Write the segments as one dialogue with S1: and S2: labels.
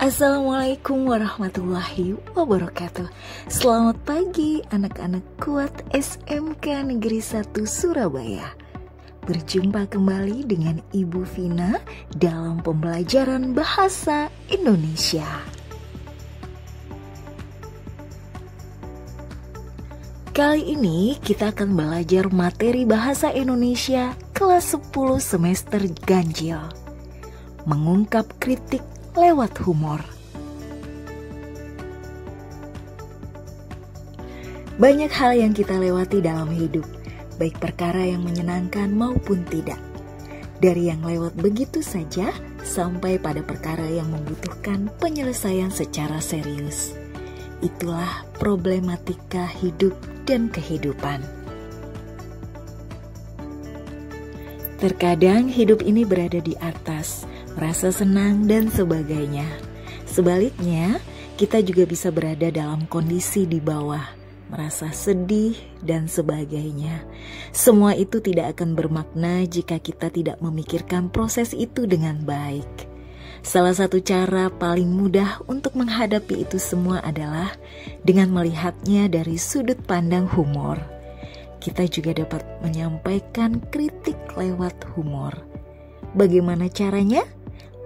S1: Assalamualaikum warahmatullahi wabarakatuh. Selamat pagi anak-anak kuat SMK Negeri 1 Surabaya. Berjumpa kembali dengan Ibu Vina dalam pembelajaran bahasa Indonesia. Kali ini kita akan belajar materi bahasa Indonesia kelas 10 semester ganjil. Mengungkap kritik lewat humor. Banyak hal yang kita lewati dalam hidup, baik perkara yang menyenangkan maupun tidak. Dari yang lewat begitu saja, sampai pada perkara yang membutuhkan penyelesaian secara serius. Itulah problematika hidup dan kehidupan. Terkadang hidup ini berada di atas, merasa senang dan sebagainya. Sebaliknya, kita juga bisa berada dalam kondisi di bawah, merasa sedih dan sebagainya. Semua itu tidak akan bermakna jika kita tidak memikirkan proses itu dengan baik. Salah satu cara paling mudah untuk menghadapi itu semua adalah dengan melihatnya dari sudut pandang humor. Kita juga dapat menyampaikan kritik lewat humor. Bagaimana caranya?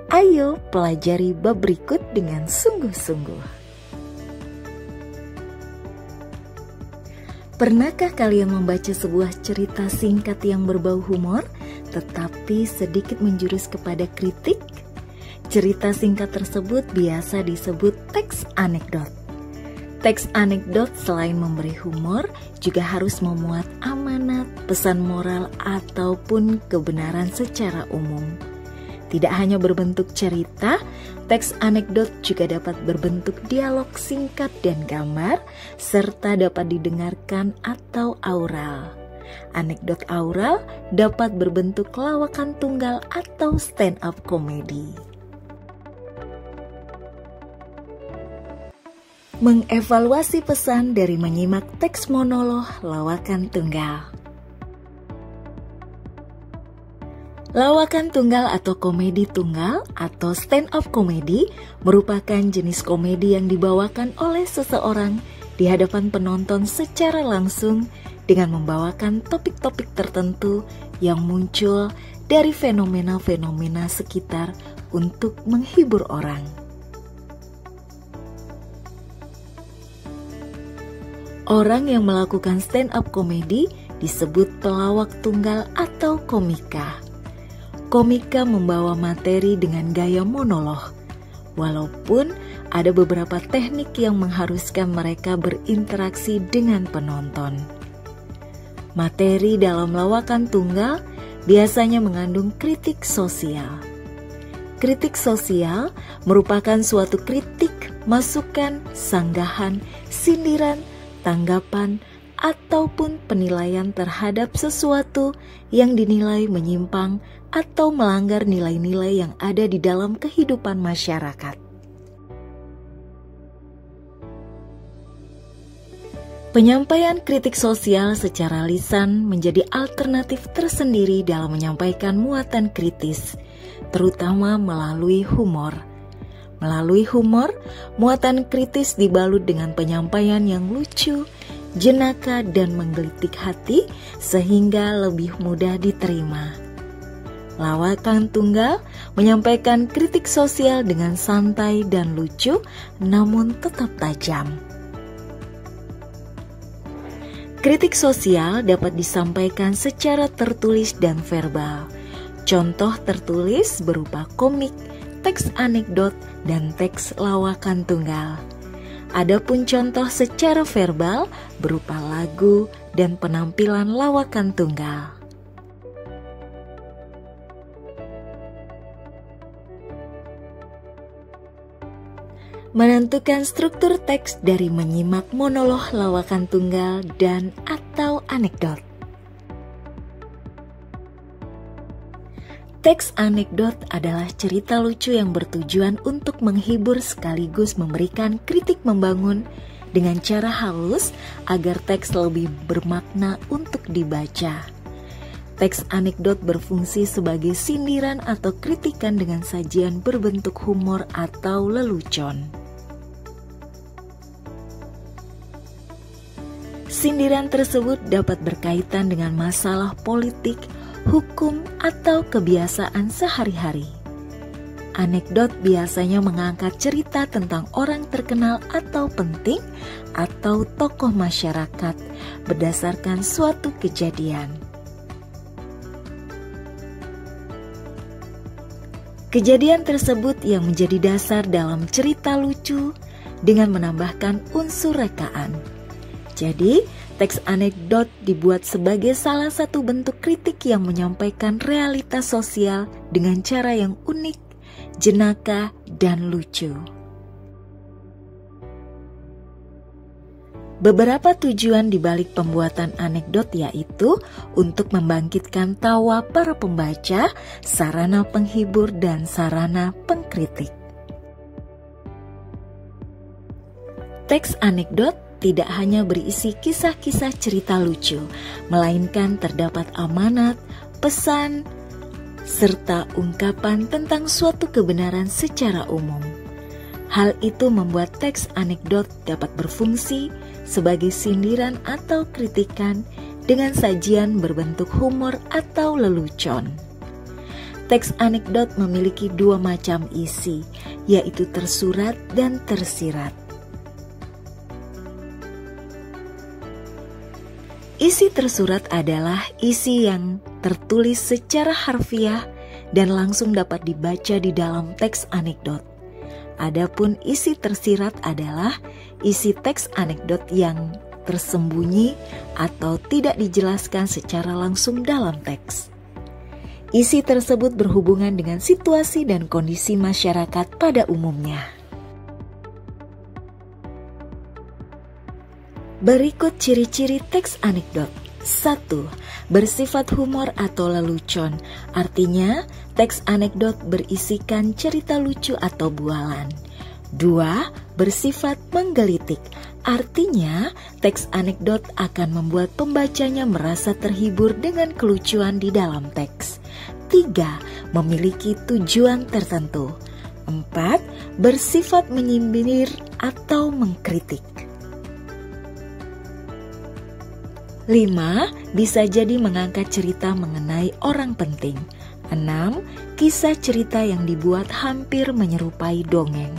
S1: Ayo pelajari bab berikut dengan sungguh-sungguh. Pernahkah kalian membaca sebuah cerita singkat yang berbau humor, tetapi sedikit menjurus kepada kritik? Cerita singkat tersebut biasa disebut teks anekdot. Teks anekdot selain memberi humor, juga harus memuat amanat, pesan moral, ataupun kebenaran secara umum. Tidak hanya berbentuk cerita, teks anekdot juga dapat berbentuk dialog singkat dan gambar, serta dapat didengarkan atau aural. Anekdot aural dapat berbentuk lawakan tunggal atau stand up comedy. Mengevaluasi pesan dari menyimak teks monolog lawakan tunggal. Lawakan tunggal atau komedi tunggal atau stand up comedy merupakan jenis komedi yang dibawakan oleh seseorang di hadapan penonton secara langsung dengan membawakan topik-topik tertentu yang muncul dari fenomena-fenomena sekitar untuk menghibur orang. Orang yang melakukan stand up comedy disebut pelawak tunggal atau komika. Komika membawa materi dengan gaya monolog, walaupun ada beberapa teknik yang mengharuskan mereka berinteraksi dengan penonton. Materi dalam lawakan tunggal biasanya mengandung kritik sosial. Kritik sosial merupakan suatu kritik, masukan, sanggahan, sindiran, tanggapan, ataupun penilaian terhadap sesuatu yang dinilai menyimpang atau melanggar nilai-nilai yang ada di dalam kehidupan masyarakat. Penyampaian kritik sosial secara lisan menjadi alternatif tersendiri dalam menyampaikan muatan kritis, terutama melalui humor. Melalui humor, muatan kritis dibalut dengan penyampaian yang lucu, jenaka, dan menggelitik hati sehingga lebih mudah diterima. Lawakan tunggal menyampaikan kritik sosial dengan santai dan lucu, namun tetap tajam. Kritik sosial dapat disampaikan secara tertulis dan verbal. Contoh tertulis berupa komik, teks anekdot, dan teks lawakan tunggal. Adapun contoh secara verbal berupa lagu dan penampilan lawakan tunggal. Menentukan struktur teks dari menyimak monolog lawakan tunggal dan atau anekdot. Teks anekdot adalah cerita lucu yang bertujuan untuk menghibur sekaligus memberikan kritik membangun dengan cara halus agar teks lebih bermakna untuk dibaca. Teks anekdot berfungsi sebagai sindiran atau kritikan dengan sajian berbentuk humor atau lelucon. Sindiran tersebut dapat berkaitan dengan masalah politik, hukum, atau kebiasaan sehari-hari. Anekdot biasanya mengangkat cerita tentang orang terkenal atau penting atau tokoh masyarakat berdasarkan suatu kejadian. Kejadian tersebut yang menjadi dasar dalam cerita lucu dengan menambahkan unsur rekaan. Jadi, teks anekdot dibuat sebagai salah satu bentuk kritik yang menyampaikan realitas sosial dengan cara yang unik, jenaka, dan lucu. Beberapa tujuan dibalik pembuatan anekdot yaitu untuk membangkitkan tawa para pembaca, sarana penghibur, dan sarana pengkritik. Teks anekdot tidak hanya berisi kisah-kisah cerita lucu, melainkan terdapat amanat, pesan, serta ungkapan tentang suatu kebenaran secara umum. Hal itu membuat teks anekdot dapat berfungsi sebagai sindiran atau kritikan dengan sajian berbentuk humor atau lelucon. Teks anekdot memiliki dua macam isi, yaitu tersurat dan tersirat. Isi tersurat adalah isi yang tertulis secara harfiah dan langsung dapat dibaca di dalam teks anekdot. Adapun isi tersirat adalah isi teks anekdot yang tersembunyi atau tidak dijelaskan secara langsung dalam teks. Isi tersebut berhubungan dengan situasi dan kondisi masyarakat pada umumnya. Berikut ciri-ciri teks anekdot. 1. Bersifat humor atau lelucon. Artinya, teks anekdot berisikan cerita lucu atau bualan. 2. Bersifat menggelitik. Artinya, teks anekdot akan membuat pembacanya merasa terhibur dengan kelucuan di dalam teks. 3. Memiliki tujuan tertentu. 4. Bersifat menyindir atau mengkritik. 5. Bisa jadi mengangkat cerita mengenai orang penting. 6. Kisah cerita yang dibuat hampir menyerupai dongeng.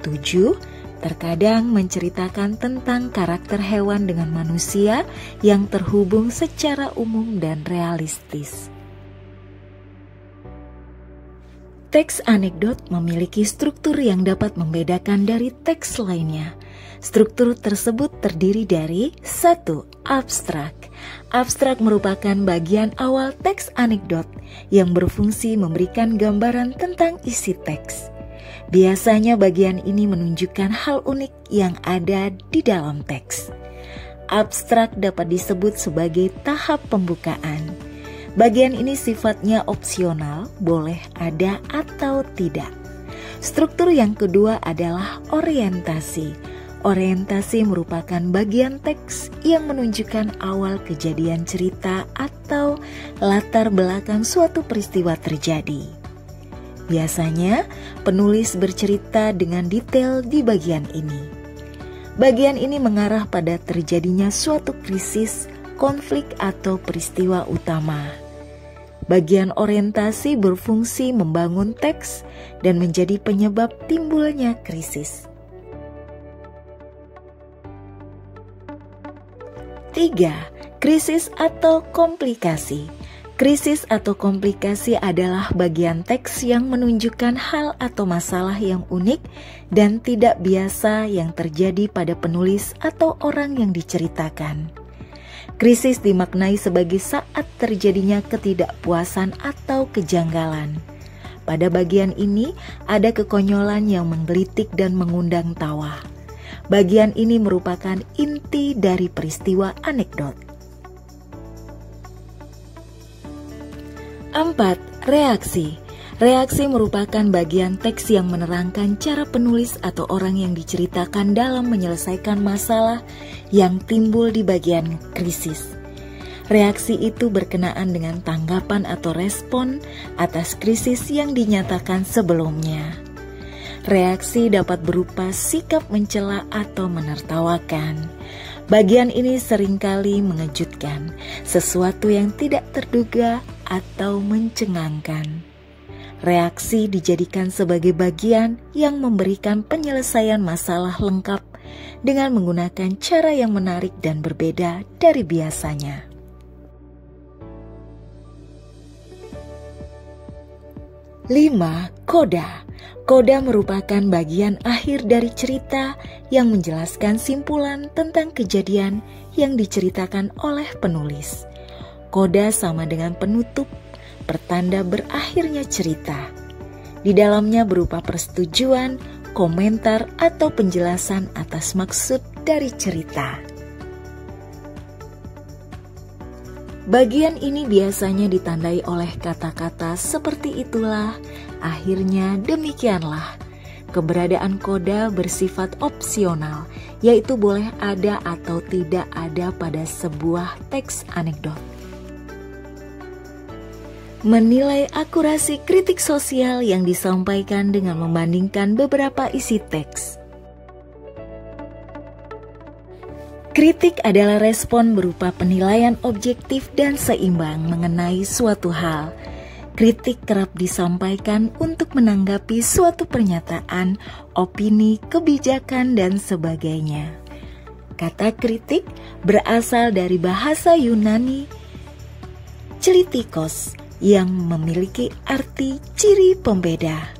S1: 7. Terkadang menceritakan tentang karakter hewan dengan manusia yang terhubung secara umum dan realistis. Teks anekdot memiliki struktur yang dapat membedakan dari teks lainnya. Struktur tersebut terdiri dari 1. Abstrak. Abstrak merupakan bagian awal teks anekdot yang berfungsi memberikan gambaran tentang isi teks. Biasanya bagian ini menunjukkan hal unik yang ada di dalam teks. Abstrak dapat disebut sebagai tahap pembukaan. Bagian ini sifatnya opsional, boleh ada atau tidak. Struktur yang kedua adalah orientasi. Orientasi merupakan bagian teks yang menunjukkan awal kejadian cerita atau latar belakang suatu peristiwa terjadi. Biasanya, penulis bercerita dengan detail di bagian ini. Bagian ini mengarah pada terjadinya suatu krisis, konflik, atau peristiwa utama. Bagian orientasi berfungsi membangun teks dan menjadi penyebab timbulnya krisis. 3. Krisis atau komplikasi. Krisis atau komplikasi adalah bagian teks yang menunjukkan hal atau masalah yang unik dan tidak biasa yang terjadi pada penulis atau orang yang diceritakan. Krisis dimaknai sebagai saat terjadinya ketidakpuasan atau kejanggalan. Pada bagian ini ada kekonyolan yang menggelitik dan mengundang tawa. Bagian ini merupakan inti dari peristiwa anekdot. 4. Reaksi. Reaksi merupakan bagian teks yang menerangkan cara penulis atau orang yang diceritakan dalam menyelesaikan masalah yang timbul di bagian krisis. Reaksi itu berkenaan dengan tanggapan atau respon atas krisis yang dinyatakan sebelumnya. Reaksi dapat berupa sikap mencela atau menertawakan. Bagian ini seringkali mengejutkan, sesuatu yang tidak terduga atau mencengangkan. Reaksi dijadikan sebagai bagian yang memberikan penyelesaian masalah lengkap dengan menggunakan cara yang menarik dan berbeda dari biasanya. Lima, koda. Koda merupakan bagian akhir dari cerita yang menjelaskan simpulan tentang kejadian yang diceritakan oleh penulis. Koda sama dengan penutup, pertanda berakhirnya cerita. Di dalamnya berupa persetujuan, komentar, atau penjelasan atas maksud dari cerita. Bagian ini biasanya ditandai oleh kata-kata seperti itulah, akhirnya, demikianlah. Keberadaan koda bersifat opsional, yaitu boleh ada atau tidak ada pada sebuah teks anekdot. Menilai akurasi kritik sosial yang disampaikan dengan membandingkan beberapa isi teks. Kritik adalah respon berupa penilaian objektif dan seimbang mengenai suatu hal. Kritik kerap disampaikan untuk menanggapi suatu pernyataan, opini, kebijakan, dan sebagainya. Kata kritik berasal dari bahasa Yunani klitikos yang memiliki arti ciri pembeda.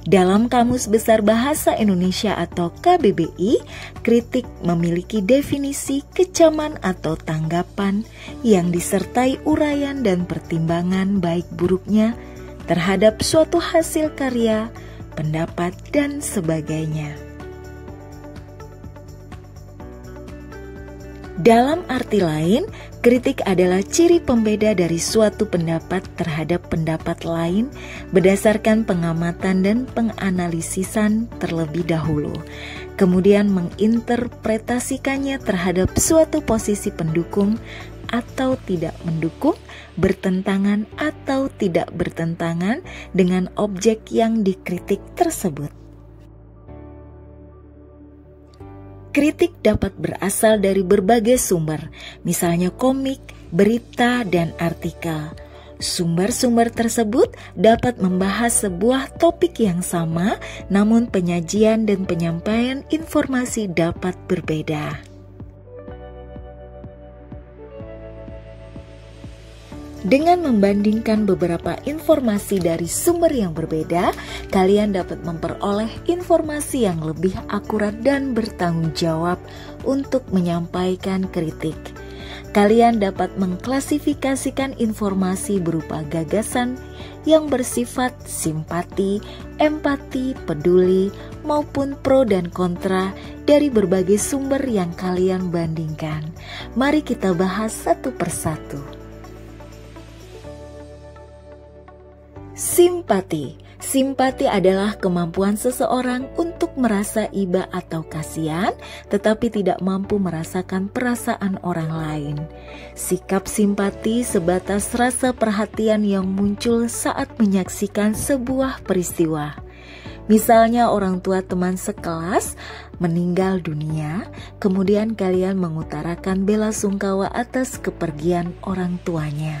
S1: Dalam Kamus Besar Bahasa Indonesia atau KBBI, kritik memiliki definisi kecaman atau tanggapan yang disertai uraian dan pertimbangan baik buruknya terhadap suatu hasil karya, pendapat, dan sebagainya. Dalam arti lain, kritik adalah ciri pembeda dari suatu pendapat terhadap pendapat lain berdasarkan pengamatan dan penganalisisan terlebih dahulu, kemudian menginterpretasikannya terhadap suatu posisi pendukung atau tidak mendukung, bertentangan atau tidak bertentangan dengan objek yang dikritik tersebut. Kritik dapat berasal dari berbagai sumber, misalnya komik, berita, dan artikel. Sumber-sumber tersebut dapat membahas sebuah topik yang sama, namun penyajian dan penyampaian informasi dapat berbeda. Dengan membandingkan beberapa informasi dari sumber yang berbeda, kalian dapat memperoleh informasi yang lebih akurat dan bertanggung jawab untuk menyampaikan kritik. Kalian dapat mengklasifikasikan informasi berupa gagasan yang bersifat simpati, empati, peduli, maupun pro dan kontra dari berbagai sumber yang kalian bandingkan. Mari kita bahas satu persatu. Simpati. Simpati adalah kemampuan seseorang untuk merasa iba atau kasihan, tetapi tidak mampu merasakan perasaan orang lain. Sikap simpati sebatas rasa perhatian yang muncul saat menyaksikan sebuah peristiwa. Misalnya orang tua teman sekelas meninggal dunia, kemudian kalian mengutarakan bela sungkawa atas kepergian orang tuanya.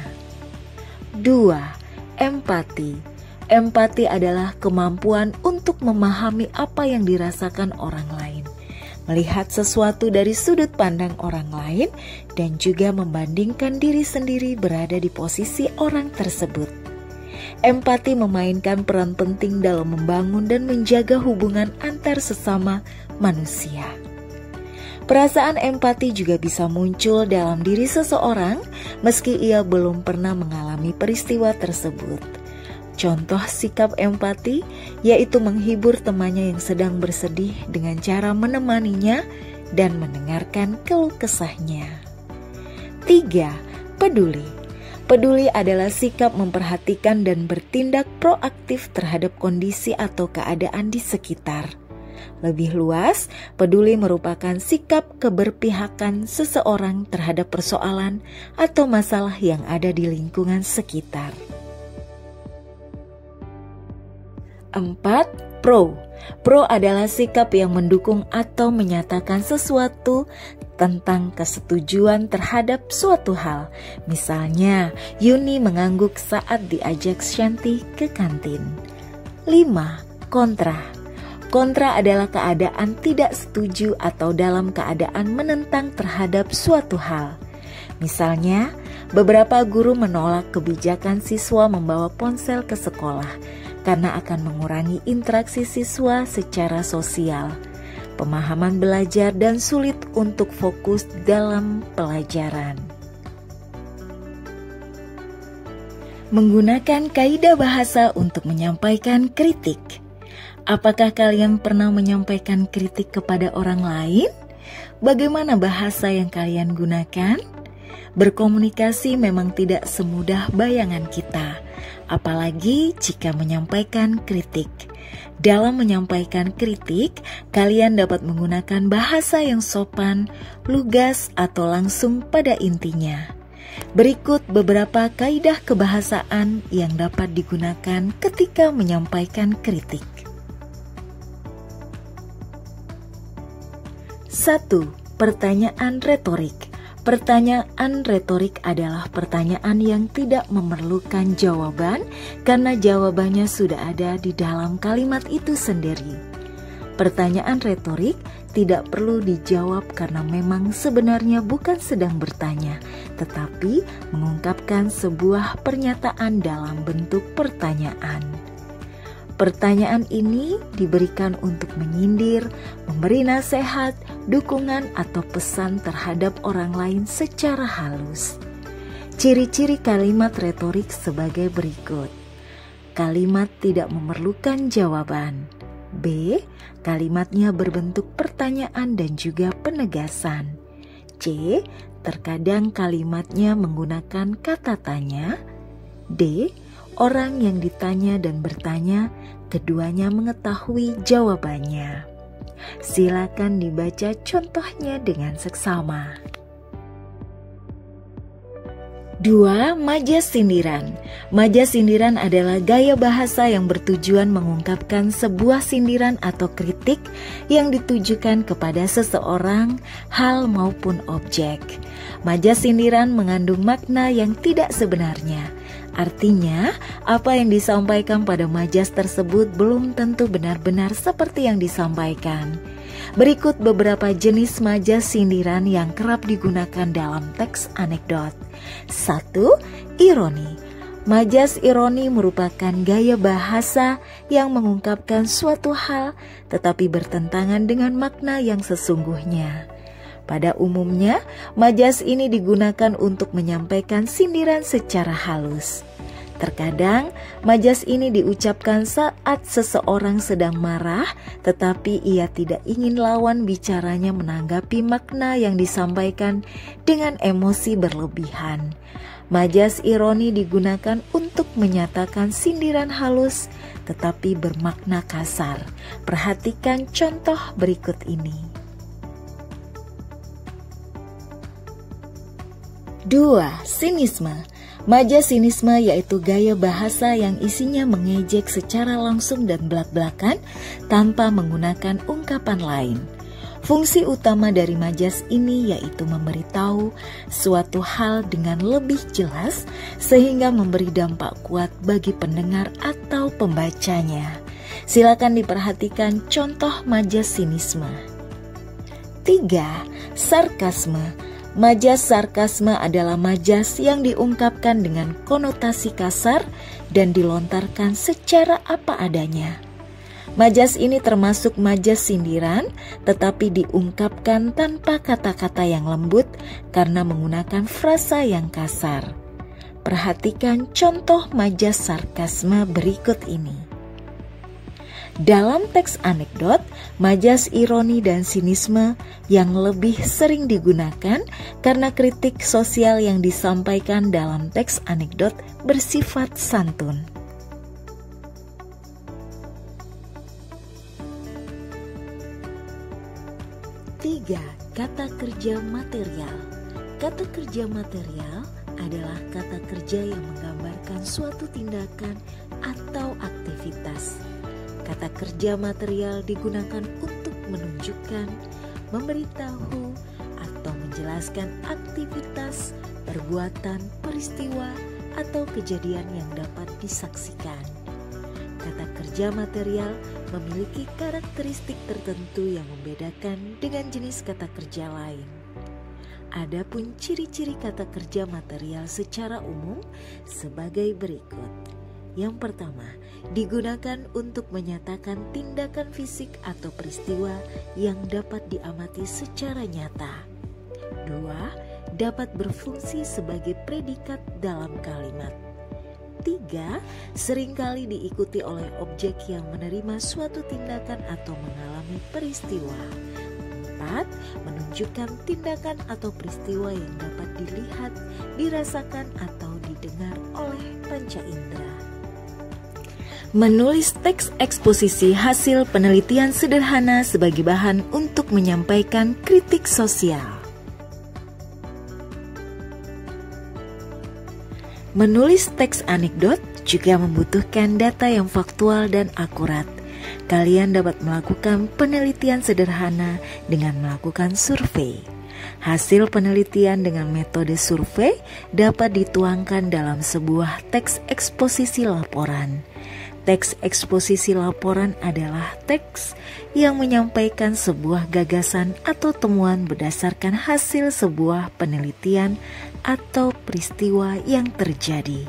S1: 2. Empati. Empati adalah kemampuan untuk memahami apa yang dirasakan orang lain, melihat sesuatu dari sudut pandang orang lain, dan juga membandingkan diri sendiri berada di posisi orang tersebut. Empati memainkan peran penting dalam membangun dan menjaga hubungan antar sesama manusia. Perasaan empati juga bisa muncul dalam diri seseorang meski ia belum pernah mengalami peristiwa tersebut. Contoh sikap empati yaitu menghibur temannya yang sedang bersedih dengan cara menemaninya dan mendengarkan keluh kesahnya. 3. Peduli. Peduli adalah sikap memperhatikan dan bertindak proaktif terhadap kondisi atau keadaan di sekitar. Lebih luas, peduli merupakan sikap keberpihakan seseorang terhadap persoalan atau masalah yang ada di lingkungan sekitar. 4. Pro. Pro adalah sikap yang mendukung atau menyatakan sesuatu tentang kesetujuan terhadap suatu hal. Misalnya, Yuni mengangguk saat diajak Shanti ke kantin. 5. Kontra. Kontra adalah keadaan tidak setuju atau dalam keadaan menentang terhadap suatu hal. Misalnya, beberapa guru menolak kebijakan siswa membawa ponsel ke sekolah karena akan mengurangi interaksi siswa secara sosial, pemahaman belajar, dan sulit untuk fokus dalam pelajaran. Menggunakan kaidah bahasa untuk menyampaikan kritik. Apakah kalian pernah menyampaikan kritik kepada orang lain? Bagaimana bahasa yang kalian gunakan? Berkomunikasi memang tidak semudah bayangan kita, apalagi jika menyampaikan kritik. Dalam menyampaikan kritik, kalian dapat menggunakan bahasa yang sopan, lugas, atau langsung pada intinya. Berikut beberapa kaidah kebahasaan yang dapat digunakan ketika menyampaikan kritik. 1. Pertanyaan retorik. Pertanyaan retorik adalah pertanyaan yang tidak memerlukan jawaban karena jawabannya sudah ada di dalam kalimat itu sendiri. Pertanyaan retorik tidak perlu dijawab karena memang sebenarnya bukan sedang bertanya, tetapi mengungkapkan sebuah pernyataan dalam bentuk pertanyaan. Pertanyaan ini diberikan untuk menyindir, memberi nasihat, dukungan, atau pesan terhadap orang lain secara halus. Ciri-ciri kalimat retorik sebagai berikut. Kalimat tidak memerlukan jawaban. B. Kalimatnya berbentuk pertanyaan dan juga penegasan. C. Terkadang kalimatnya menggunakan kata tanya. D. Orang yang ditanya dan bertanya, keduanya mengetahui jawabannya. Silakan dibaca contohnya dengan seksama. 2. Majas sindiran. Majas sindiran adalah gaya bahasa yang bertujuan mengungkapkan sebuah sindiran atau kritik yang ditujukan kepada seseorang, hal maupun objek. Majas sindiran mengandung makna yang tidak sebenarnya. Artinya, apa yang disampaikan pada majas tersebut belum tentu benar-benar seperti yang disampaikan. Berikut beberapa jenis majas sindiran yang kerap digunakan dalam teks anekdot. 1. Ironi. Majas ironi merupakan gaya bahasa yang mengungkapkan suatu hal tetapi bertentangan dengan makna yang sesungguhnya. Pada umumnya, majas ini digunakan untuk menyampaikan sindiran secara halus. Terkadang, majas ini diucapkan saat seseorang sedang marah, tetapi ia tidak ingin lawan bicaranya menanggapi makna yang disampaikan dengan emosi berlebihan. Majas ironi digunakan untuk menyatakan sindiran halus, tetapi bermakna kasar. Perhatikan contoh berikut ini. 2. Sinisme. Majas sinisme yaitu gaya bahasa yang isinya mengejek secara langsung dan belak-belakan tanpa menggunakan ungkapan lain. Fungsi utama dari majas ini yaitu memberitahu suatu hal dengan lebih jelas sehingga memberi dampak kuat bagi pendengar atau pembacanya. Silakan diperhatikan contoh majas sinisme. 3. Sarkasme. Majas sarkasme adalah majas yang diungkapkan dengan konotasi kasar dan dilontarkan secara apa adanya. Majas ini termasuk majas sindiran, tetapi diungkapkan tanpa kata-kata yang lembut karena menggunakan frasa yang kasar. Perhatikan contoh majas sarkasme berikut ini. Dalam teks anekdot, majas ironi dan sinisme yang lebih sering digunakan karena kritik sosial yang disampaikan dalam teks anekdot bersifat santun. 3. Kata kerja material. Kata kerja material adalah kata kerja yang menggambarkan suatu tindakan atau aktivitas. Kata kerja material digunakan untuk menunjukkan, memberitahu, atau menjelaskan aktivitas, perbuatan, peristiwa, atau kejadian yang dapat disaksikan. Kata kerja material memiliki karakteristik tertentu yang membedakan dengan jenis kata kerja lain. Adapun ciri-ciri kata kerja material secara umum sebagai berikut. Yang pertama, digunakan untuk menyatakan tindakan fisik atau peristiwa yang dapat diamati secara nyata. 2. Dapat berfungsi sebagai predikat dalam kalimat. 3. Seringkali diikuti oleh objek yang menerima suatu tindakan atau mengalami peristiwa. 4. Menunjukkan tindakan atau peristiwa yang dapat dilihat, dirasakan, atau didengar oleh panca indera. Menulis teks eksposisi hasil penelitian sederhana sebagai bahan untuk menyampaikan kritik sosial. Menulis teks anekdot juga membutuhkan data yang faktual dan akurat. Kalian dapat melakukan penelitian sederhana dengan melakukan survei. Hasil penelitian dengan metode survei dapat dituangkan dalam sebuah teks eksposisi laporan. Teks eksposisi laporan adalah teks yang menyampaikan sebuah gagasan atau temuan berdasarkan hasil sebuah penelitian atau peristiwa yang terjadi.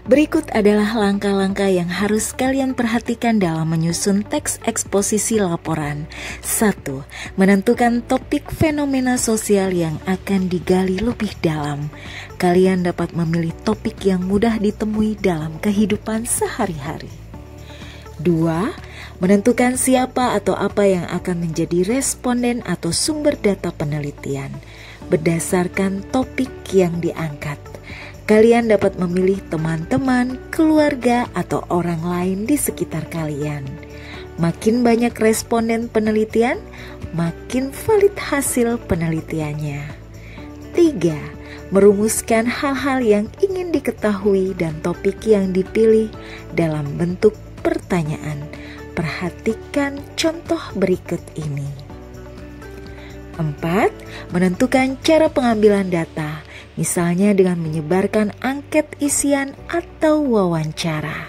S1: Berikut adalah langkah-langkah yang harus kalian perhatikan dalam menyusun teks eksposisi laporan. 1. Menentukan topik fenomena sosial yang akan digali lebih dalam. Kalian dapat memilih topik yang mudah ditemui dalam kehidupan sehari-hari. 2. Menentukan siapa atau apa yang akan menjadi responden atau sumber data penelitian berdasarkan topik yang diangkat. Kalian dapat memilih teman-teman, keluarga, atau orang lain di sekitar kalian. Makin banyak responden penelitian, makin valid hasil penelitiannya. 3. Merumuskan hal-hal yang ingin diketahui dan topik yang dipilih dalam bentuk pertanyaan. Perhatikan contoh berikut ini. 4. Menentukan cara pengambilan data, misalnya dengan menyebarkan angket isian atau wawancara.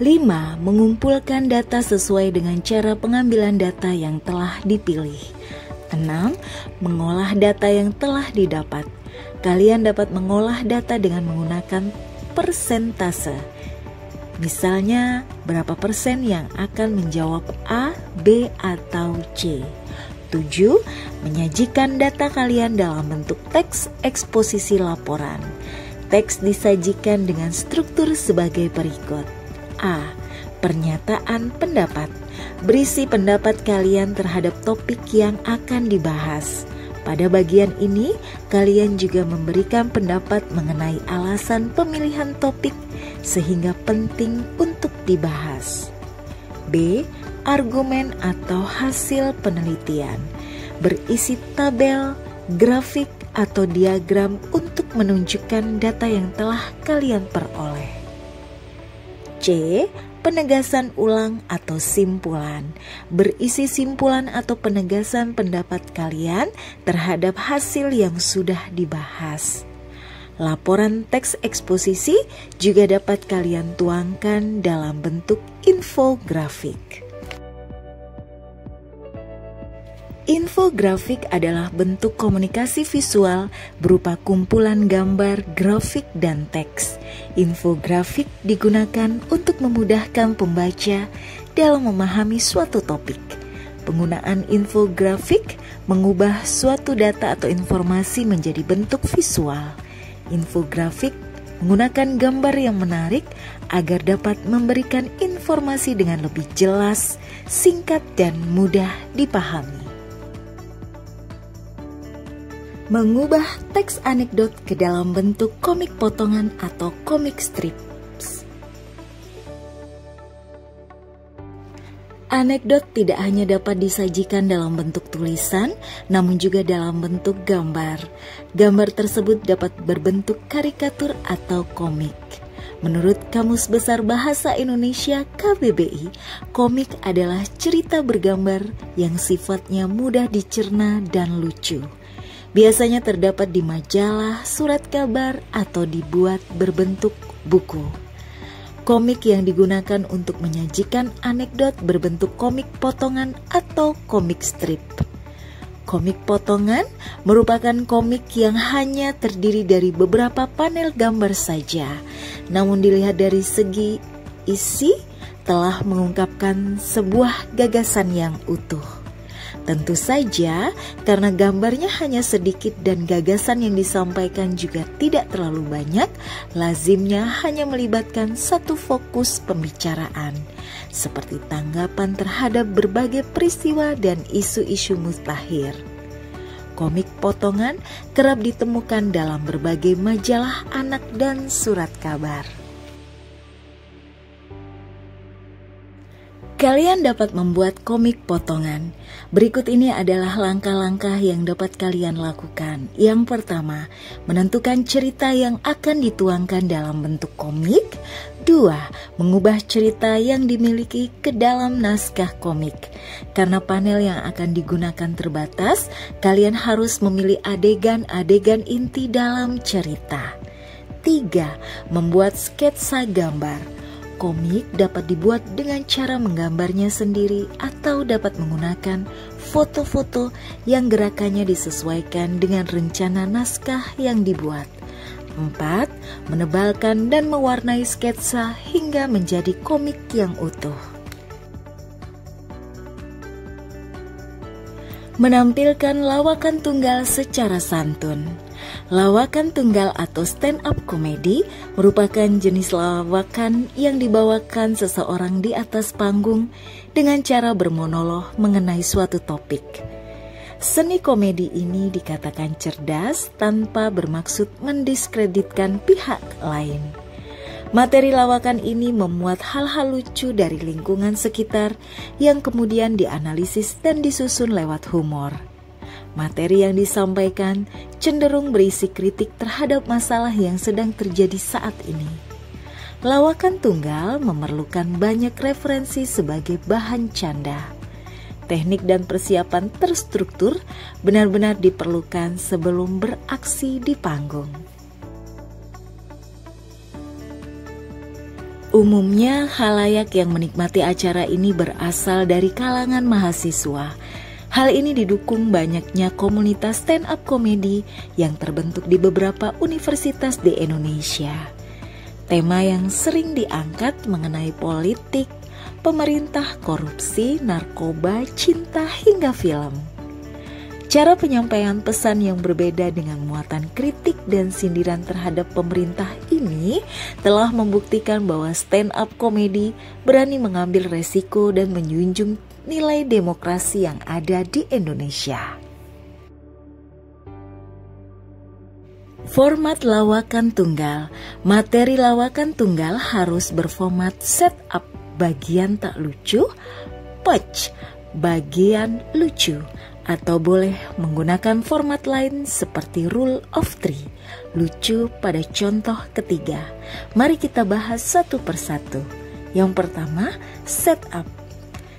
S1: 5. Mengumpulkan data sesuai dengan cara pengambilan data yang telah dipilih. 6. Mengolah data yang telah didapat. Kalian dapat mengolah data dengan menggunakan persentase. Misalnya, berapa persen yang akan menjawab A, B, atau C. 7. Menyajikan data kalian dalam bentuk teks eksposisi laporan. Teks disajikan dengan struktur sebagai berikut. A. Pernyataan pendapat. Berisi pendapat kalian terhadap topik yang akan dibahas. Pada bagian ini, kalian juga memberikan pendapat mengenai alasan pemilihan topik sehingga penting untuk dibahas. B. Argumen atau hasil penelitian. Berisi tabel, grafik, atau diagram untuk menunjukkan data yang telah kalian peroleh. C. Penegasan ulang atau simpulan. Berisi simpulan atau penegasan pendapat kalian terhadap hasil yang sudah dibahas. Laporan teks eksposisi juga dapat kalian tuangkan dalam bentuk infografik. Infografik adalah bentuk komunikasi visual berupa kumpulan gambar, grafik, dan teks. Infografik digunakan untuk memudahkan pembaca dalam memahami suatu topik. Penggunaan infografik mengubah suatu data atau informasi menjadi bentuk visual. Infografik menggunakan gambar yang menarik agar dapat memberikan informasi dengan lebih jelas, singkat, dan mudah dipahami. Mengubah teks anekdot ke dalam bentuk komik potongan atau komik strips. Anekdot tidak hanya dapat disajikan dalam bentuk tulisan, namun juga dalam bentuk gambar. Gambar tersebut dapat berbentuk karikatur atau komik. Menurut Kamus Besar Bahasa Indonesia KBBI, komik adalah cerita bergambar yang sifatnya mudah dicerna dan lucu. Biasanya terdapat di majalah, surat kabar, atau dibuat berbentuk buku. Komik yang digunakan untuk menyajikan anekdot berbentuk komik potongan atau komik strip. Komik potongan merupakan komik yang hanya terdiri dari beberapa panel gambar saja. Namun dilihat dari segi isi telah mengungkapkan sebuah gagasan yang utuh. Tentu saja karena gambarnya hanya sedikit dan gagasan yang disampaikan juga tidak terlalu banyak, lazimnya hanya melibatkan satu fokus pembicaraan, seperti tanggapan terhadap berbagai peristiwa dan isu-isu mutakhir. Komik potongan kerap ditemukan dalam berbagai majalah anak dan surat kabar. Kalian dapat membuat komik potongan. Berikut ini adalah langkah-langkah yang dapat kalian lakukan. Yang pertama, menentukan cerita yang akan dituangkan dalam bentuk komik. 2. Mengubah cerita yang dimiliki ke dalam naskah komik. Karena panel yang akan digunakan terbatas, kalian harus memilih adegan-adegan inti dalam cerita. 3. Membuat sketsa gambar. Komik dapat dibuat dengan cara menggambarnya sendiri atau dapat menggunakan foto-foto yang gerakannya disesuaikan dengan rencana naskah yang dibuat. 4. Menebalkan dan mewarnai sketsa hingga menjadi komik yang utuh. Menampilkan lawakan tunggal secara santun. Lawakan tunggal atau stand-up comedy merupakan jenis lawakan yang dibawakan seseorang di atas panggung dengan cara bermonolog mengenai suatu topik. Seni komedi ini dikatakan cerdas tanpa bermaksud mendiskreditkan pihak lain. Materi lawakan ini memuat hal-hal lucu dari lingkungan sekitar yang kemudian dianalisis dan disusun lewat humor. Materi yang disampaikan cenderung berisi kritik terhadap masalah yang sedang terjadi saat ini. Lawakan tunggal memerlukan banyak referensi sebagai bahan canda. Teknik dan persiapan terstruktur benar-benar diperlukan sebelum beraksi di panggung. Umumnya, khalayak yang menikmati acara ini berasal dari kalangan mahasiswa. Hal ini didukung banyaknya komunitas stand-up komedi yang terbentuk di beberapa universitas di Indonesia. Tema yang sering diangkat mengenai politik, pemerintah, korupsi, narkoba, cinta, hingga film. Cara penyampaian pesan yang berbeda dengan muatan kritik dan sindiran terhadap pemerintah ini telah membuktikan bahwa stand-up komedi berani mengambil resiko dan menjunjung nilai demokrasi yang ada di Indonesia. Format lawakan tunggal. Materi lawakan tunggal harus berformat setup bagian tak lucu, punch bagian lucu, atau boleh menggunakan format lain seperti rule of three, lucu pada contoh ketiga. Mari kita bahas satu persatu. Yang pertama, setup.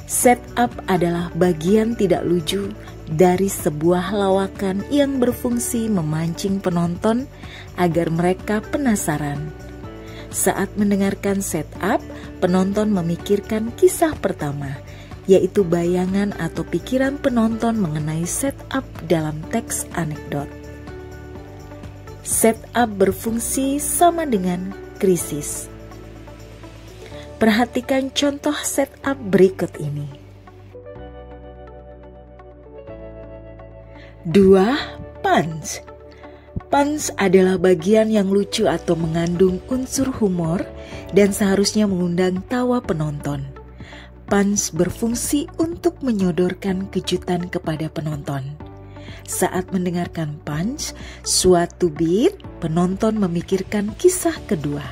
S1: Setup adalah bagian tidak lucu dari sebuah lawakan yang berfungsi memancing penonton agar mereka penasaran. Saat mendengarkan setup, penonton memikirkan kisah pertama, yaitu bayangan atau pikiran penonton mengenai setup dalam teks anekdot. Setup berfungsi sama dengan krisis. Perhatikan contoh setup berikut ini. 2. Punch. Punch adalah bagian yang lucu atau mengandung unsur humor dan seharusnya mengundang tawa penonton. Punch berfungsi untuk menyodorkan kejutan kepada penonton. Saat mendengarkan punch, suatu beat, penonton memikirkan kisah kedua,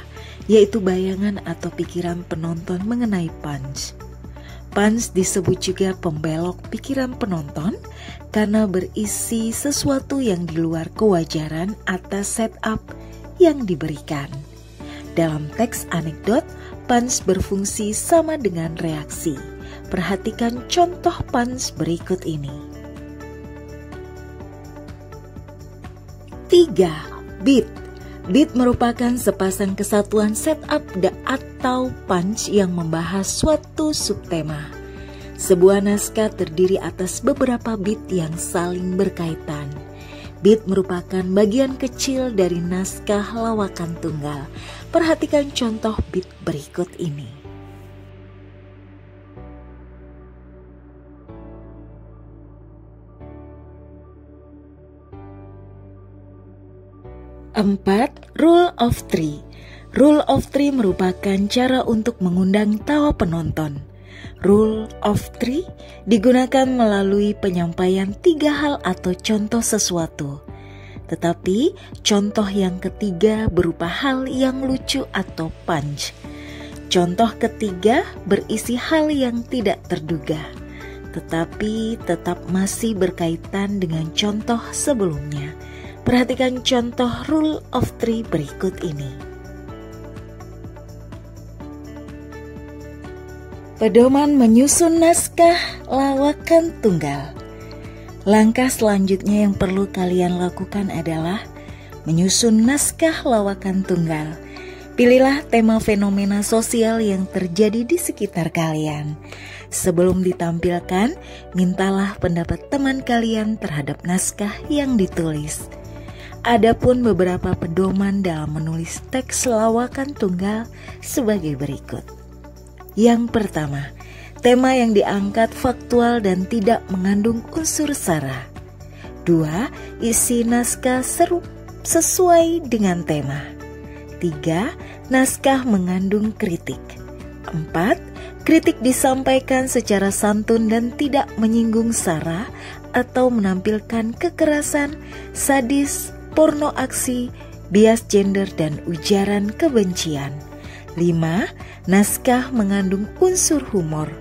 S1: yaitu bayangan atau pikiran penonton mengenai punch. Punch disebut juga pembelok pikiran penonton karena berisi sesuatu yang di luar kewajaran atas setup yang diberikan. Dalam teks anekdot, punch berfungsi sama dengan reaksi. Perhatikan contoh punch berikut ini. 3. Beat. Beat merupakan sepasang kesatuan setup atau punch yang membahas suatu subtema. Sebuah naskah terdiri atas beberapa beat yang saling berkaitan. Beat merupakan bagian kecil dari naskah lawakan tunggal. Perhatikan contoh beat berikut ini. Empat, Rule of Three. Rule of Three merupakan cara untuk mengundang tawa penonton. Rule of Three digunakan melalui penyampaian 3 hal atau contoh sesuatu. Tetapi contoh yang ketiga berupa hal yang lucu atau punch. Contoh ketiga berisi hal yang tidak terduga, tetapi tetap masih berkaitan dengan contoh sebelumnya. Perhatikan contoh Rule of Three berikut ini. Pedoman menyusun naskah lawakan tunggal. Langkah selanjutnya yang perlu kalian lakukan adalah menyusun naskah lawakan tunggal. Pilihlah tema fenomena sosial yang terjadi di sekitar kalian. Sebelum ditampilkan, mintalah pendapat teman kalian terhadap naskah yang ditulis. Adapun beberapa pedoman dalam menulis teks lawakan tunggal sebagai berikut. Yang pertama, tema yang diangkat faktual dan tidak mengandung unsur sara. 2. Isi naskah sesuai dengan tema. 3. Naskah mengandung kritik. 4. Kritik disampaikan secara santun dan tidak menyinggung sara atau menampilkan kekerasan, sadis, porno aksi, bias gender, dan ujaran kebencian. 5. Naskah mengandung unsur humor.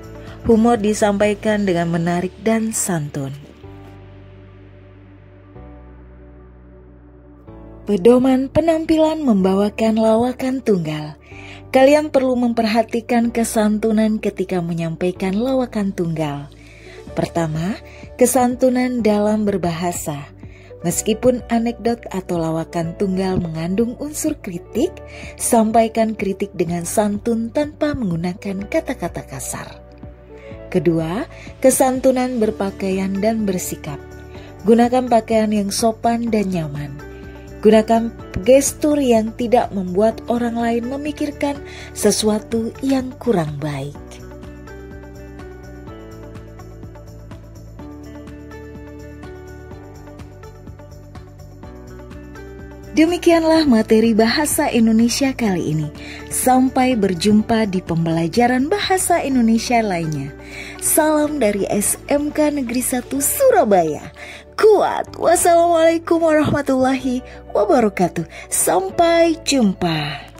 S1: Humor disampaikan dengan menarik dan santun. Pedoman penampilan membawakan lawakan tunggal. Kalian perlu memperhatikan kesantunan ketika menyampaikan lawakan tunggal. Pertama, kesantunan dalam berbahasa. Meskipun anekdot atau lawakan tunggal mengandung unsur kritik, sampaikan kritik dengan santun tanpa menggunakan kata-kata kasar. Kedua, kesantunan berpakaian dan bersikap. Gunakan pakaian yang sopan dan nyaman. Gunakan gestur yang tidak membuat orang lain memikirkan sesuatu yang kurang baik. Demikianlah materi bahasa Indonesia kali ini. Sampai berjumpa di pembelajaran bahasa Indonesia lainnya. Salam dari SMK Negeri 1 Surabaya. Kuat. Wassalamualaikum warahmatullahi wabarakatuh. Sampai jumpa.